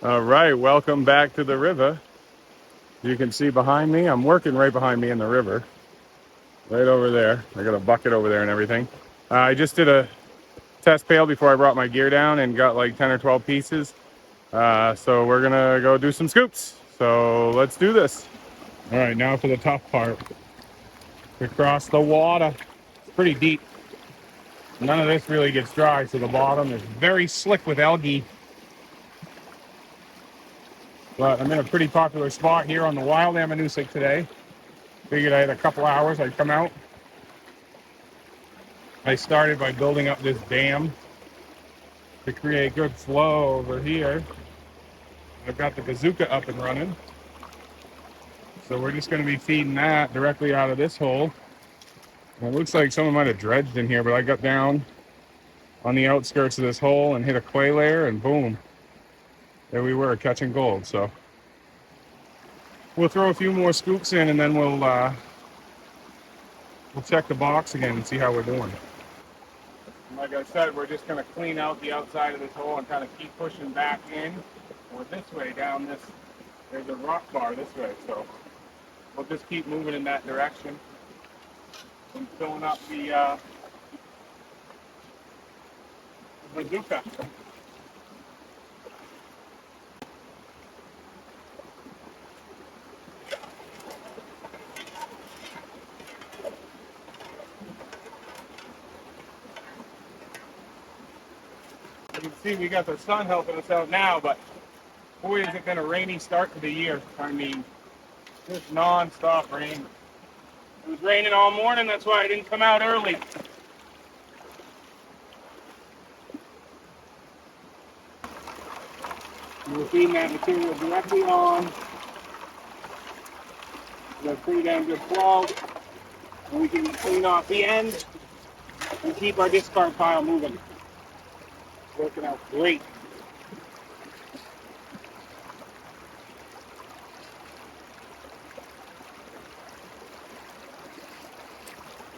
All right, welcome back to the river. You can see behind me, I'm working right behind me in the river, right over there. I got a bucket over there and everything. I just did a test pail before I brought my gear down and got like 10 or 12 pieces. So we're gonna go do some scoops. So let's do this. All right, now for the tough part. We cross the water. It's pretty deep. None of this really gets dry, so the bottom is very slick with algae. But I'm in a pretty popular spot here on the wild Ammonoosuc today. Figured I had a couple hours, I'd come out. I started by building up this dam to create good flow over here. I've got the bazooka up and running. So we're just going to be feeding that directly out of this hole. And it looks like someone might have dredged in here, but I got down on the outskirts of this hole and hit a clay layer, and boom, there we were catching gold. So we'll throw a few more scoops in, and then we'll check the box again and see how we're doing. Like I said, we're just going to clean out the outside of this hole and kind of keep pushing back in, or this way down this. There's a rock bar this way, so we'll just keep moving in that direction and filling up the bazooka. You can see we got the sun helping us out now, but boy, is it been a rainy start to the year. I mean, just non-stop rain. It was raining all morning, that's why I didn't come out early. We're feeding that material directly on. We got pretty damn good flow. And we can clean off the end and keep our discard pile moving. Working out great.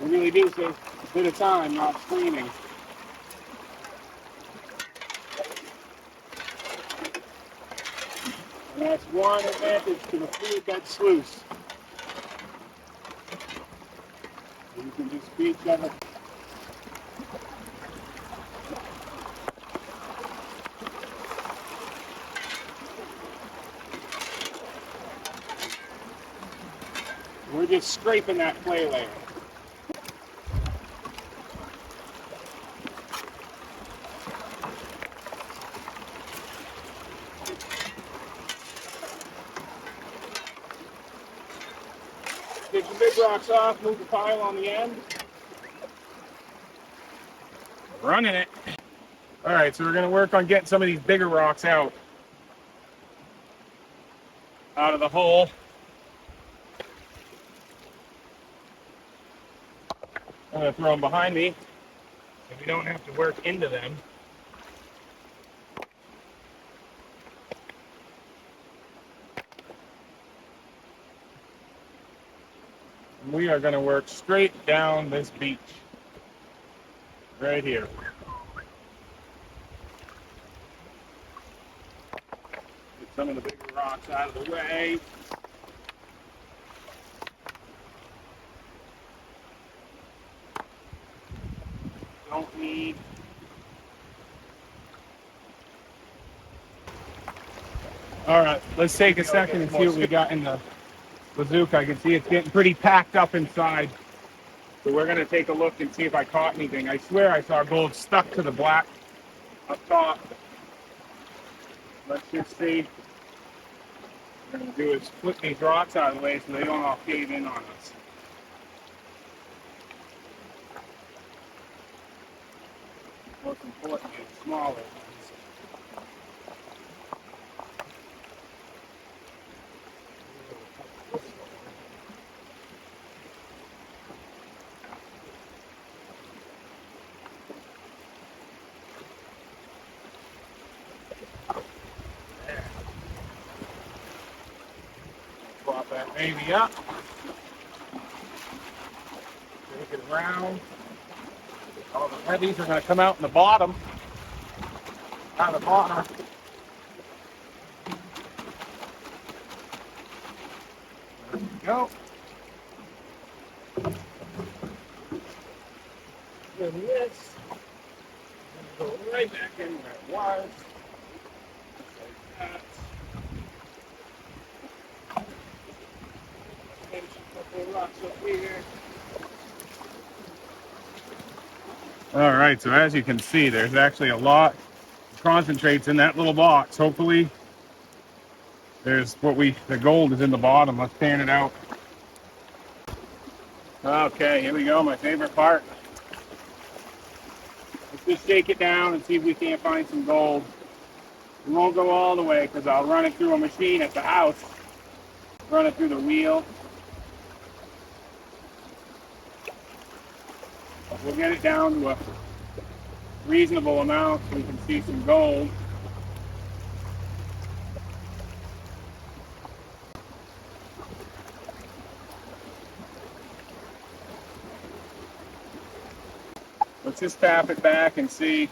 We really do save a bit of time not screaming. And that's one advantage to the fluid bed sluice. You can just feed them. We're just scraping that clay layer. Get your big rocks off, move the pile on the end. Running it. All right, so we're gonna work on getting some of these bigger rocks out of the hole. I'm gonna throw them behind me so we don't have to work into them. And we are gonna work straight down this beach, right here. Get some of the bigger rocks out of the way. Don't need. All right, let's take a second and see what we got in the bazooka. I can see it's getting pretty packed up inside. So we're going to take a look and see if I caught anything. I swear I saw gold stuck to the black up top. Let's just see. What we're going to do is split these rocks out of the way so they don't all cave in on us. Most important is smaller ones. Swap that baby up. Take it around. All the heavies are going to come out in the bottom. Out of the bottom. go. And this, go right back in where it was. Like that. And a couple rocks up here. All right, so as you can see, there's actually a lot of concentrates in that little box. Hopefully, there's the gold is in the bottom. Let's pan it out. Okay, here we go, my favorite part. Let's just shake it down and see if we can't find some gold. We won't go all the way because I'll run it through a machine at the house. Run it through the wheel. But we'll get it down to a reasonable amount so we can see some gold. Let's just tap it back and see if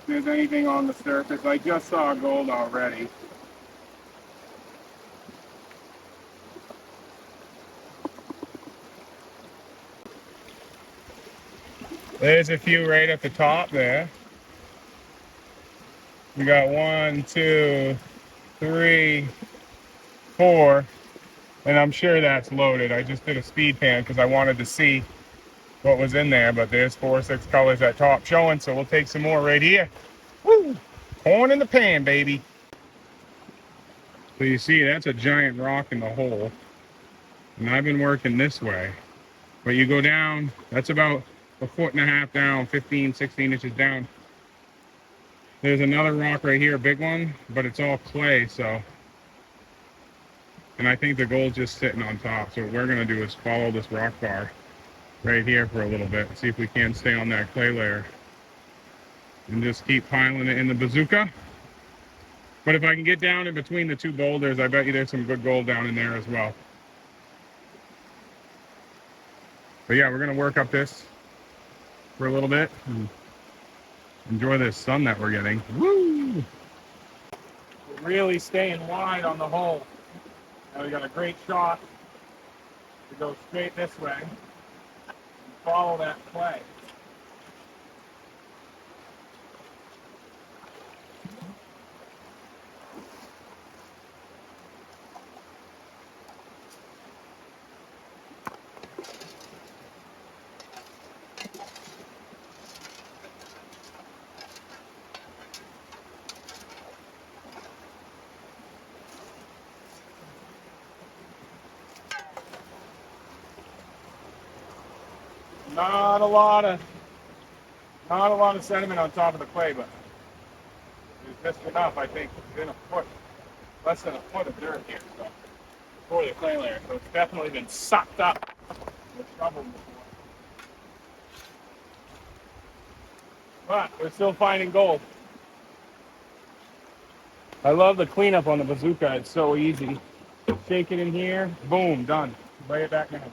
there's anything on the surface. I just saw gold already. There's a few right at the top there. We got 1, 2, 3, 4, and I'm sure that's loaded. I just did a speed pan because I wanted to see what was in there, but there's 4 or 6 colors at top showing, so we'll take some more right here. Woo! Corn in the pan, baby. So you see, that's a giant rock in the hole, and I've been working this way. But you go down, that's about 1.5 feet down, 15, 16 inches down. There's another rock right here, a big one, but it's all clay, so. And I think the gold's just sitting on top. So what we're gonna do is follow this rock bar right here for a little bit, see if we can stay on that clay layer. And just keep piling it in the bazooka. But if I can get down in between the two boulders, I bet you there's some good gold down in there as well. But yeah, we're gonna work up this for a little bit and enjoy this sun that we're getting. Woo! We're really staying wide on the hole. Now we got a great shot to go straight this way and follow that clay. Not a lot of sediment on top of the clay, but there's just enough, I think, within a foot, less than a foot of dirt here, so before the clay layer. So it's definitely been sucked up with shovel before. But we're still finding gold. I love the cleanup on the bazooka. It's so easy. Shake it in here, boom, done. Lay it back down.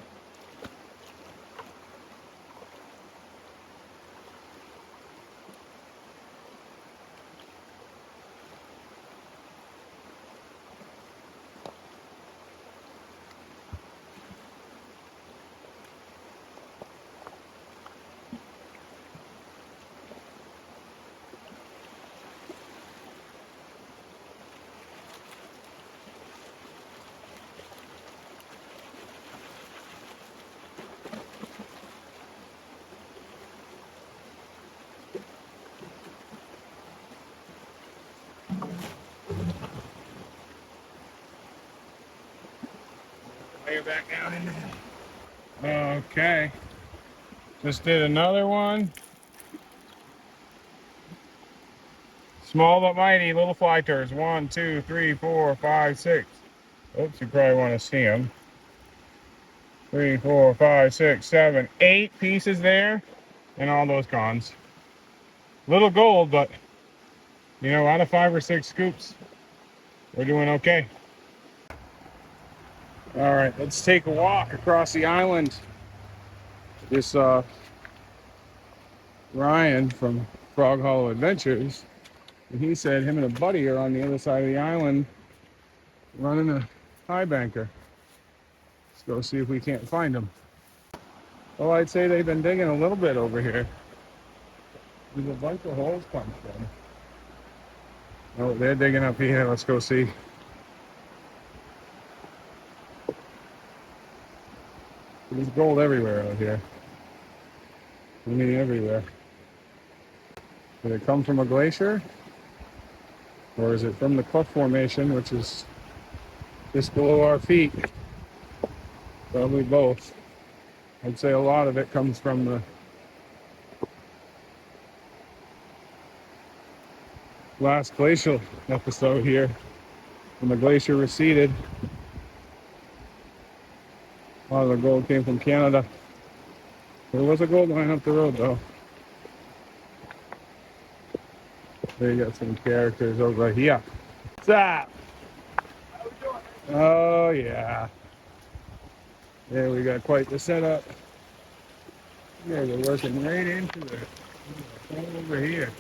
Lay it back down in there. Okay. Just did another one. Small but mighty, little fly turds. 1, 2, 3, 4, 5, 6. Oops, you probably want to see them. 3, 4, 5, 6, 7, 8 pieces there, and all those cons. Little gold, but you know, out of 5 or 6 scoops, we're doing okay. All right, let's take a walk across the island. This Ryan from Frog Hollow Adventures, and he said him and a buddy are on the other side of the island running a high banker. go see if we can't find them. Well, I'd say they've been digging a little bit over here. There's a bunch of holes punched in. Oh, they're digging up here. Let's go see. There's gold everywhere out here. I mean, everywhere. Did it come from a glacier? Or is it from the cliff formation, which is just below our feet? Probably both. I'd say a lot of it comes from the last glacial episode here. When the glacier receded, a lot of the gold came from Canada. There was a gold mine up the road, though. There you got some characters over here. What's that? Oh, yeah. There we got quite the setup. Yeah, we're working right into it. Over here.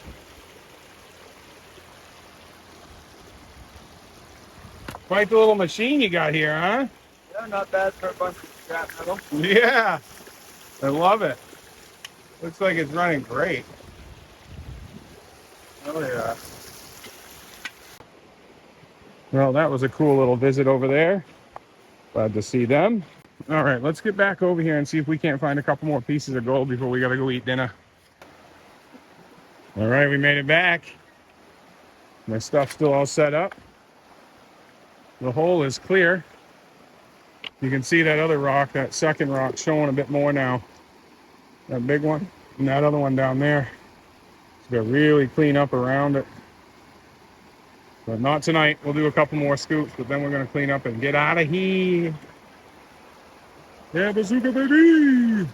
Quite the little machine you got here, huh? Yeah, not bad for a bunch of scrap metal. Yeah, I love it. Looks like it's running great. Oh, yeah. Well, that was a cool little visit over there. Glad to see them. All right, let's get back over here and see if we can't find a couple more pieces of gold before we gotta go eat dinner. All right, we made it back. My stuff's still all set up. The hole is clear. You can see that other rock, that second rock, showing a bit more now. That big one and that other one down there. It's got to really clean up around it. But not tonight. We'll do a couple more scoops, but then we're going to clean up and get out of here. Yeah, bazooka baby!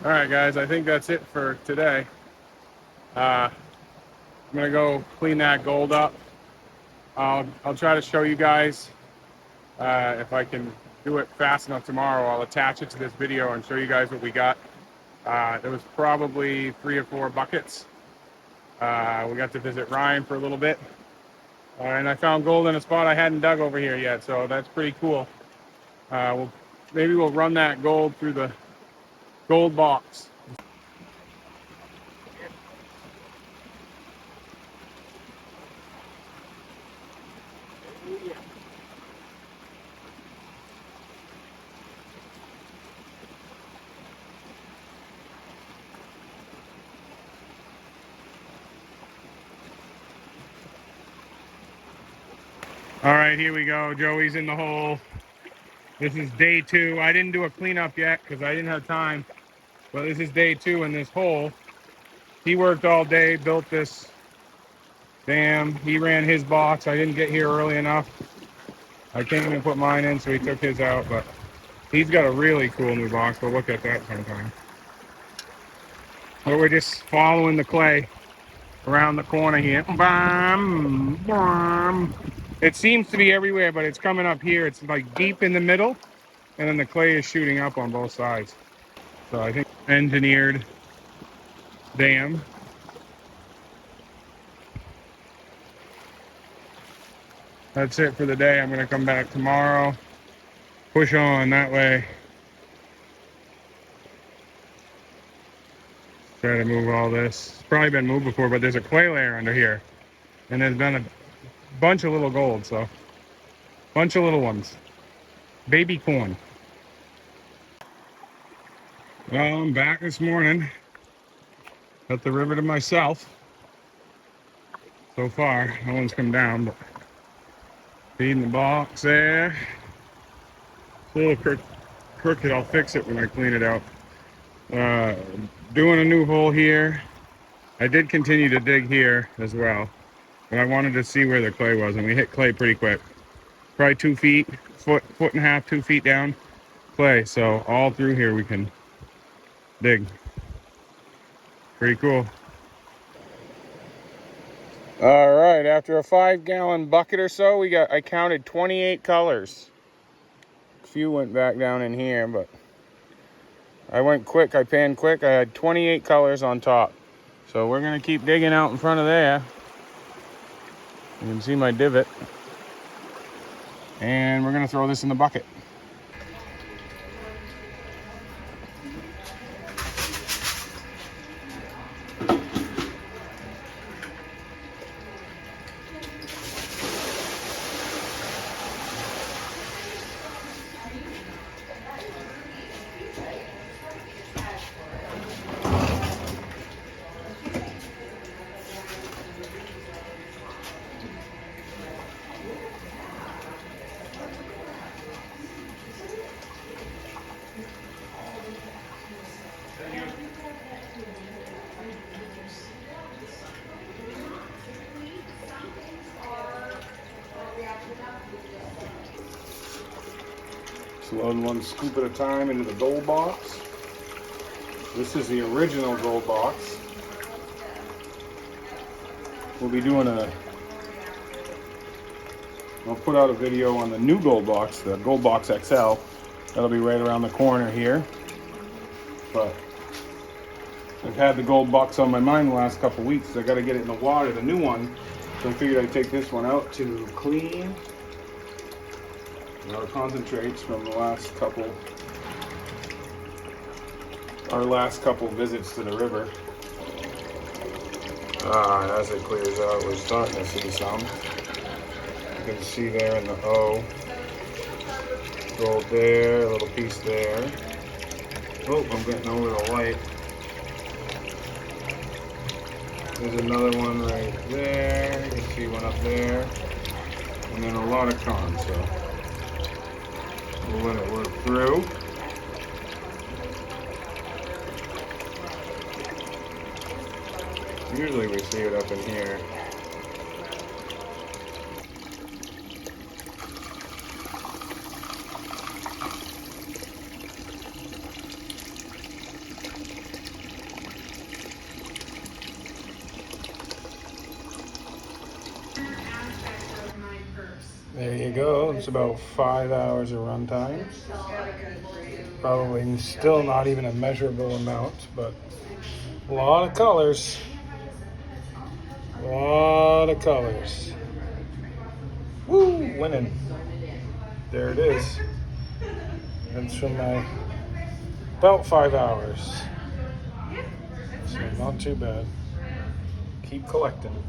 All right, guys, I think that's it for today. I'm gonna go clean that gold up. I'll try to show you guys if I can do it fast enough tomorrow. I'll attach it to this video and show you guys what we got. There was probably 3 or 4 buckets. We got to visit Ryan for a little bit. And I found gold in a spot I hadn't dug over here yet, so that's pretty cool. Maybe we'll run that gold through the gold box. All right, here we go. Joey's in the hole. This is day 2. I didn't do a cleanup yet because I didn't have time. But this is day 2 in this hole. He worked all day, built this dam. He ran his box. I didn't get here early enough. I can't even put mine in, so he took his out. But he's got a really cool new box. We'll look at that sometime. But we're just following the clay around the corner here. Bam, bam. It seems to be everywhere, but it's coming up here. It's like deep in the middle, and then the clay is shooting up on both sides. So I think engineered dam. That's it for the day. I'm gonna come back tomorrow. Push on that way. Try to move all this. It's probably been moved before, but there's a clay layer under here. And there's been a bunch of little gold, so bunch of little ones. Baby corn. Well, I'm back this morning. Got the river to myself. So far, no one's come down, but feeding the box there. It's a little crooked. I'll fix it when I clean it out. Uh, Doing a new hole here. I did continue to dig here as well, but I wanted to see where the clay was, and we hit clay pretty quick. Probably 2 feet, foot and a half, 2 feet down clay. So all through here we can dig. Pretty cool. All right, after a 5-gallon bucket or so, I counted 28 colors. A few went back down in here, but I went quick, I panned quick. I had 28 colors on top. So we're gonna keep digging out in front of there. You can see my divot. And we're gonna throw this in the bucket. Load 1 scoop at a time into the gold box. This is the original gold box. We'll be doing I'll put out a video on the new gold box, the gold box XL. That'll be right around the corner here. But I've had the gold box on my mind the last couple weeks. I got to get it in the water, the new one. So I figured I'd take this one out to clean our concentrates from our last couple visits to the river. As it clears out, we're starting to see some. You can see there in the O. Gold there, a little piece there. Oh, I'm getting over the light. There's another one right there. You can see one up there. And then a lot of con, so we'll let it work through. Usually we see it up in here. There you go. It's about 5 hours of runtime. Probably still not even a measurable amount, but a lot of colors. A lot of colors. Woo! Winning. There it is. That's from my about 5 hours. So not too bad. Keep collecting.